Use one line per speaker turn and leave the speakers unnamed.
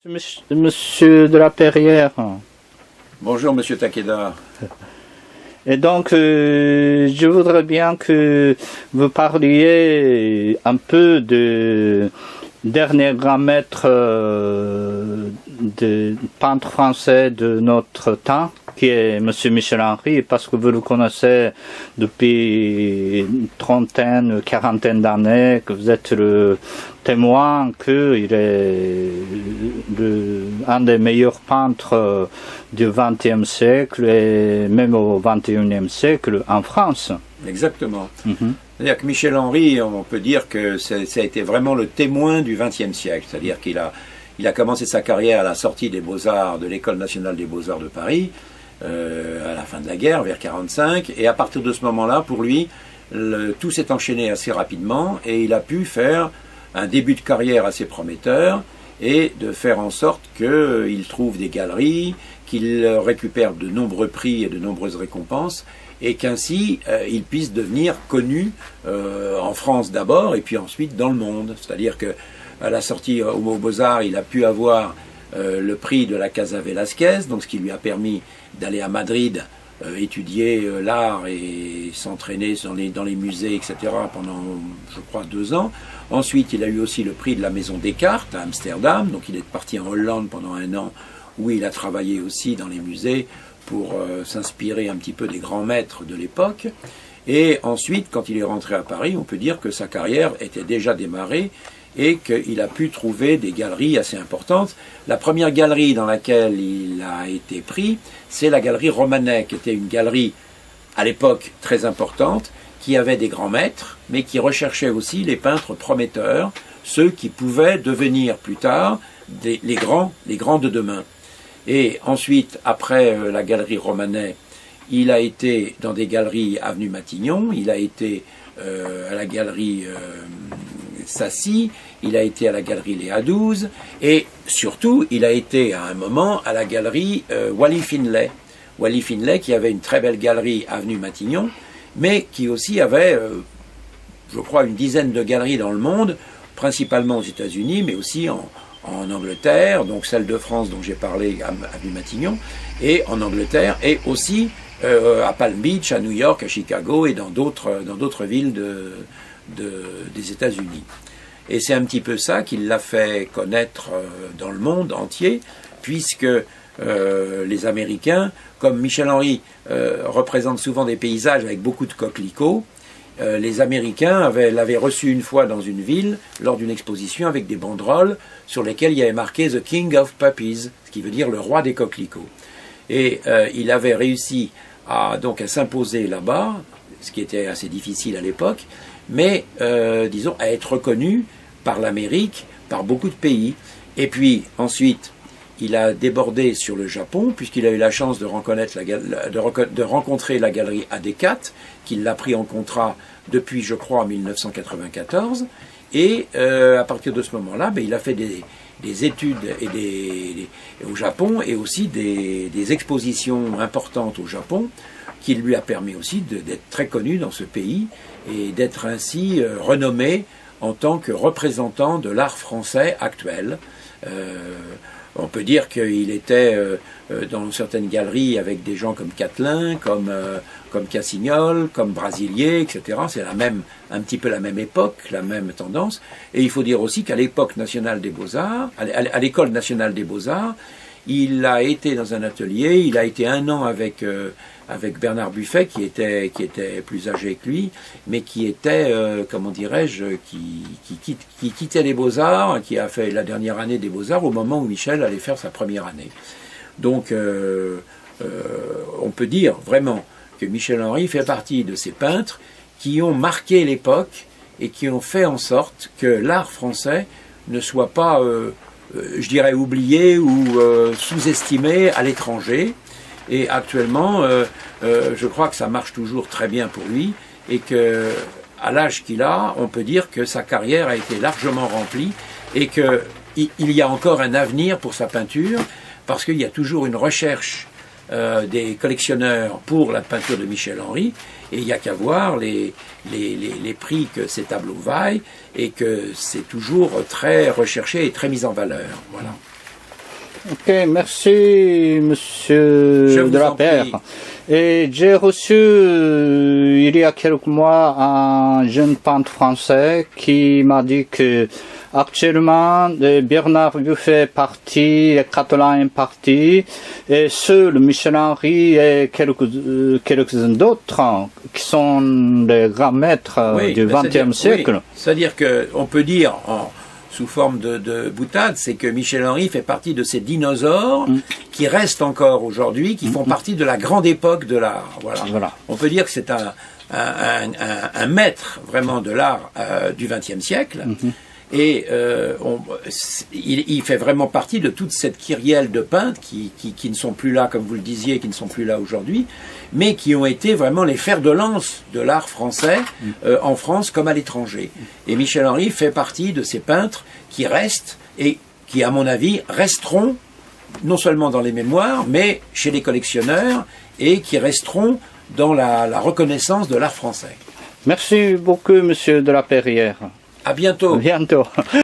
Monsieur de la Perrière.
Bonjour Monsieur Takeda.
Et donc, je voudrais bien que vous parliez un peu du dernier grand maître de peintre français de notre temps, qui est Monsieur Michel Henry, parce que vous le connaissez depuis une trentaine, quarantaine d'années, que vous êtes le témoin qu'il est un des meilleurs peintres du XXe siècle et même au XXIe siècle en France.
Exactement. C'est-à-dire que Michel Henry, on peut dire que ça a été vraiment le témoin du XXe siècle. C'est-à-dire qu'il a commencé sa carrière à la sortie des Beaux-Arts, de l'École nationale des Beaux-Arts de Paris, à la fin de la guerre, vers 1945. Et à partir de ce moment-là, pour lui, tout s'est enchaîné assez rapidement et il a pu faire un début de carrière assez prometteur et de faire en sorte qu'il trouve des galeries, qu'il récupère de nombreux prix et de nombreuses récompenses, et qu'ainsi il puisse devenir connu en France d'abord et puis ensuite dans le monde. C'est-à-dire qu'à la sortie aux Beaux-Arts, il a pu avoir le prix de la Casa Velasquez, donc ce qui lui a permis d'aller à Madrid étudier l'art et s'entraîner dans les musées, etc. pendant, je crois, 2 ans. Ensuite, il a eu aussi le prix de la Maison Descartes à Amsterdam, donc il est parti en Hollande pendant 1 an, où il a travaillé aussi dans les musées pour s'inspirer un petit peu des grands maîtres de l'époque. Et ensuite, quand il est rentré à Paris, on peut dire que sa carrière était déjà démarrée et qu'il a pu trouver des galeries assez importantes. La première galerie dans laquelle il a été pris, c'est la galerie Romanet, qui était une galerie à l'époque très importante, qui avait des grands maîtres, mais qui recherchait aussi les peintres prometteurs, ceux qui pouvaient devenir plus tard les grands de demain. Et ensuite, après la galerie Romanet, il a été dans des galeries avenue Matignon, il a été à la galerie Sassy, il a été à la galerie Léa XII, et surtout, il a été à un moment à la galerie Wally Finlay. Wally Finlay qui avait une très belle galerie avenue Matignon, mais qui aussi avait, je crois, une dizaine de galeries dans le monde, principalement aux États-Unis, mais aussi en Angleterre, donc celle de France dont j'ai parlé avenue Matignon, et en Angleterre, et aussi à Palm Beach, à New York, à Chicago et dans d'autres villes des États-Unis. Et c'est un petit peu ça qui l'a fait connaître dans le monde entier, puisque les Américains, comme Michel Henry représente souvent des paysages avec beaucoup de coquelicots, les Américains l'avaient reçu une fois dans une ville lors d'une exposition avec des banderoles sur lesquelles il y avait marqué The King of Poppies, ce qui veut dire le roi des coquelicots. Et il avait réussi donc à s'imposer là-bas, ce qui était assez difficile à l'époque, mais disons à être reconnu par l'Amérique, par beaucoup de pays. Et puis ensuite, il a débordé sur le Japon, puisqu'il a eu la chance de rencontrer la galerie Adekat, qui l'a pris en contrat depuis, je crois, 1994. Et à partir de ce moment-là, il a fait des études au Japon et aussi des expositions importantes au Japon, qui lui a permis aussi d'être très connu dans ce pays et d'être ainsi renommé en tant que représentant de l'art français actuel. On peut dire qu'il était dans certaines galeries avec des gens comme Catelin, comme Cassignol, comme Brasilier, etc. C'est un petit peu la même époque, la même tendance. Et il faut dire aussi qu'à l'époque nationale des Beaux-Arts, à l'École nationale des Beaux-Arts, il a été dans un atelier, il a été 1 an avec Bernard Buffet, qui était plus âgé que lui, mais qui était, comment dirais-je, qui quittait les Beaux-Arts, qui a fait la dernière année des Beaux-Arts au moment où Michel allait faire sa première année. Donc, on peut dire vraiment que Michel Henry fait partie de ces peintres qui ont marqué l'époque et qui ont fait en sorte que l'art français ne soit pas, je dirais, oublié ou sous-estimé à l'étranger. Et actuellement, je crois que ça marche toujours très bien pour lui et que, à l'âge qu'il a, on peut dire que sa carrière a été largement remplie et qu'il y a encore un avenir pour sa peinture parce qu'il y a toujours une recherche des collectionneurs pour la peinture de Michel Henry et il n'y a qu'à voir les prix que ces tableaux vaillent et que c'est toujours très recherché et très mis en valeur. Voilà.
Ok, merci Monsieur de la Paire. Et j'ai reçu il y a quelques mois un jeune peintre français qui m'a dit que actuellement Bernard Vieux fait partie, et Catalan est partie, et seul Michel Henry et quelques-uns d'autres qui sont des grands maîtres du XXe siècle.
Oui. C'est-à-dire qu'on peut dire sous forme de boutade, c'est que Michel Henry fait partie de ces dinosaures qui restent encore aujourd'hui, qui font partie de la grande époque de l'art. Voilà. On peut dire que c'est un maître vraiment de l'art du XXe siècle. Et il fait vraiment partie de toute cette kyrielle de peintres qui ne sont plus là, comme vous le disiez, qui ne sont plus là aujourd'hui, mais qui ont été vraiment les fers de lance de l'art français, en France comme à l'étranger. Et Michel Henry fait partie de ces peintres qui restent et qui, à mon avis, resteront non seulement dans les mémoires, mais chez les collectionneurs, et qui resteront dans la reconnaissance de l'art français.
Merci beaucoup, Monsieur de la Perrière.
À bientôt.
À bientôt.